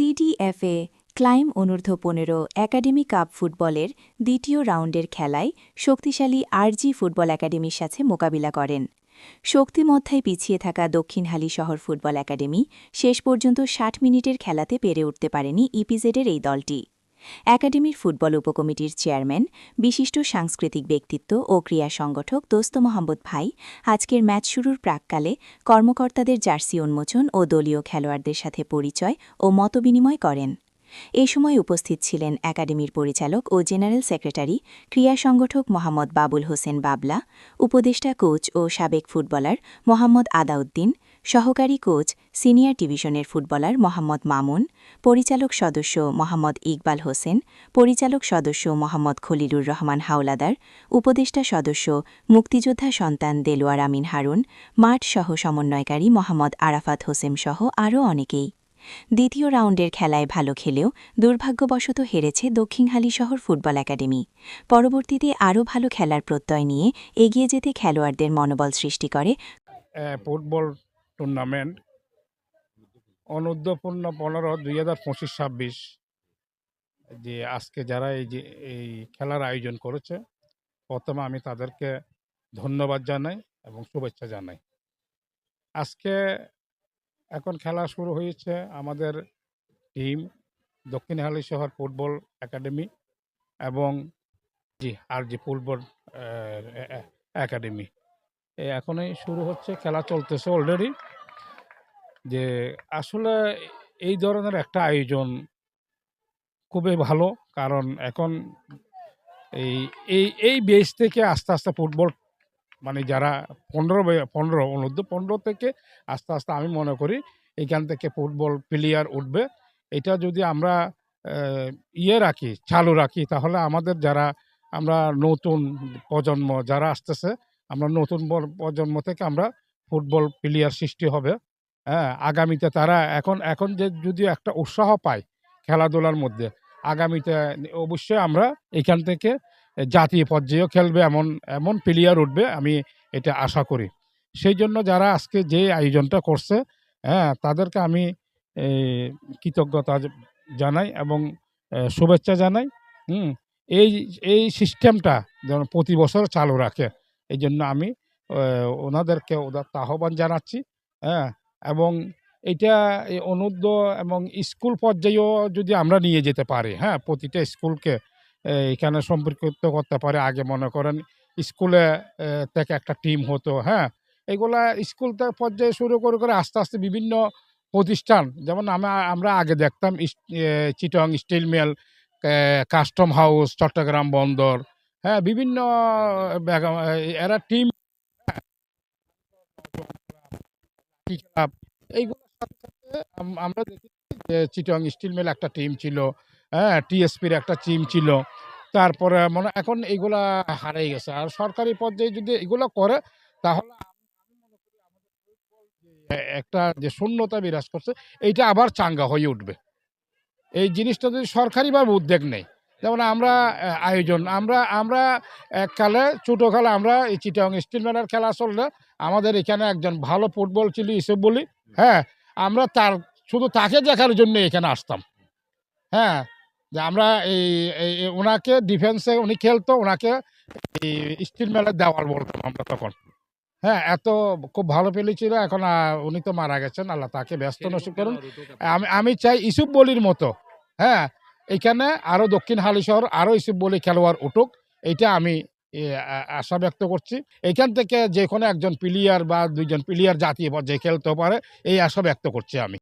সিডিএফএ claim অনূর্ধ্ব-15 academy cup ফুটবলের দ্বিতীয় রাউন্ডের খেলায় শক্তিশালী আরজি ফুটবল একাডেমির সাথে মোকাবিলা করেন। শক্তিমত্তায় পিছিয়ে থাকা দক্ষিণহালী শহর ফুটবল একাডেমি শেষ পর্যন্ত ৬০ মিনিটের খেলাতে পেরে উঠতে পারেনি ইপিজেডের এই দলটি। একাডেমির ফুটবল উপকমিটির চেয়ারম্যান, বিশিষ্ট সাংস্কৃতিক ব্যক্তিত্ব ও ক্রীড়া সংগঠক দোস্ত মোহাম্মদ ভাই আজকের ম্যাচ শুরুর প্রাক্কালে কর্মকর্তাদের জার্সি উন্মোচন ও দলীয় খেলোয়াড়দের সাথে পরিচয় ও মতবিনিময় করেন। এ সময় উপস্থিত ছিলেন একাডেমির পরিচালক ও জেনারেল সেক্রেটারি, ক্রীড়া সংগঠক মোহাম্মদ বাবুল হোসেন বাবলা, উপদেষ্টা কোচ ও সাবেক ফুটবলার মোহাম্মদ আদাউদ্দিন, সহকারী কোচ, সিনিয়র ডিভিশনের ফুটবলার মোহাম্মদ মামুন, পরিচালক সদস্য মোহাম্মদ ইকবাল হোসেন, পরিচালক সদস্য মোহাম্মদ খলিলুর রহমান হাওলাদার, উপদেষ্টা সদস্য মুক্তিযোদ্ধা সন্তান দেলোয়ার আমিন হারুন, মাঠ সহ সমন্বয়কারী মোহাম্মদ আরাফাত হোসেন সহ আরও অনেকেই। দ্বিতীয় রাউন্ডের খেলায় ভালো খেলেও দুর্ভাগ্যবশত হেরেছে দক্ষিণহালী শহর ফুটবল একাডেমি। পরবর্তীতে আরও ভালো খেলার প্রত্যয় নিয়ে এগিয়ে যেতে খেলোয়াড়দের মনোবল সৃষ্টি করে ফুটবল টুর্নামেন্ট অনূর্ধ্ব-15 2025-26 যে আজকে যারা এই খেলার আয়োজন করেছে, প্রথমে আমি তাদেরকে ধন্যবাদ জানাই এবং শুভেচ্ছা জানাই। আজকে এখন খেলা শুরু হয়েছে আমাদের টিম দক্ষিণহালী শহর ফুটবল একাডেমি এবং আরজি ফুটবল একাডেমি। এখনই শুরু হচ্ছে, খেলা চলতেছে অলরেডি। যে আসলে এই ধরনের একটা আয়োজন খুবই ভালো, কারণ এখন এই এই এই বেস থেকে আস্তে আস্তে ফুটবল মানে যারা 15 অনূর্ধ্ব-15 থেকে আস্তে আস্তে আমি মনে করি এখান থেকে ফুটবল প্লেয়ার উঠবে। এটা যদি আমরা চালু রাখি, তাহলে আমাদের যারা আমরা নতুন প্রজন্ম যারা আসতেছে, আমরা নতুন প্রজন্ম থেকে আমরা ফুটবল প্লেয়ার সৃষ্টি হবে। হ্যাঁ, আগামীতে তারা এখন যে যদি একটা উৎসাহ পায় খেলাধুলার মধ্যে, আগামীতে অবশ্যই আমরা এখান থেকে জাতীয় পর্যায়েও খেলবে, এমন প্লেয়ার উঠবে, আমি এটা আশা করি। সেই জন্য যারা আজকে যে আয়োজনটা করছে, হ্যাঁ, তাদেরকে আমি কৃতজ্ঞতা জানাই এবং শুভেচ্ছা জানাই। এই এই সিস্টেমটা যেন প্রতি বছর চালু রাখে, এই জন্য আমি ওনাদেরকে উদাত্ত আহ্বান জানাচ্ছি। হ্যাঁ, এবং এটা এই অনূর্ধ্ব এবং স্কুল পর্যায়েও যদি আমরা নিয়ে যেতে পারি, হ্যাঁ, প্রতিটা স্কুলকে এখানে সম্পর্কিত করতে পারে। আগে মনে করেন স্কুলে থেকে একটা টিম হতো, হ্যাঁ, এগুলা স্কুল পর্যায়ে শুরু করে আস্তে আস্তে বিভিন্ন প্রতিষ্ঠান, যেমন আমরা আগে দেখতাম Chittagong steel mill, custom house, Chattogram বন্দর, হ্যাঁ, বিভিন্ন এরা টিম এইগুলোর সাথে সাথে আমরা দেখেছি যে চিটং স্টিল মিল একটা টিম ছিল, হ্যাঁ, টিএসপির একটা টিম ছিল। তারপরে এখন এগুলা হারিয়ে গেছে। আর সরকারি পর্যায়ে যদি এগুলো করে, তাহলে আমি মনে করি আমাদের ফুটবল যে একটা যে শূন্যতা বিরাজ করছে, এইটা আবার চাঙ্গা হয়ে উঠবে। এই জিনিসটা যদি সরকারিভাবে উদ্যোগ নেয়, যেমন আমরা আয়োজন আমরা এককালে ছোটোকালে আমরা এই চিটাং স্টিল মিলের খেলা চললে আমাদের এখানে একজন ভালো ফুটবল ছিল ইসুফ বলি, হ্যাঁ, আমরা শুধু তাকে দেখার জন্য এখানে আসতাম। হ্যাঁ, যে আমরা ওনাকে ডিফেন্সে উনি খেলতো, ওনাকে এই স্টিল মেলার দেওয়াল বলতাম আমরা তখন। হ্যাঁ, খুব ভালো প্লেয়ার ছিল। এখন উনি তো মারা গেছেন, আল্লাহ তাকে ব্যস্ত নসিব করুন। আমি চাই ইসুফ বলির মতো, হ্যাঁ, এখানে আরও দক্ষিণ হালিশহর আরও ইসুফ বলি খেলোয়াড় উঠুক, এইটা আমি আশা ব্যক্ত করছি। এখান থেকে যে কোনো একজন প্লেয়ার বা দুইজন প্লেয়ার জাতীয় পর্যায়ে খেলতে পারে, এই আশা ব্যক্ত করছি আমি।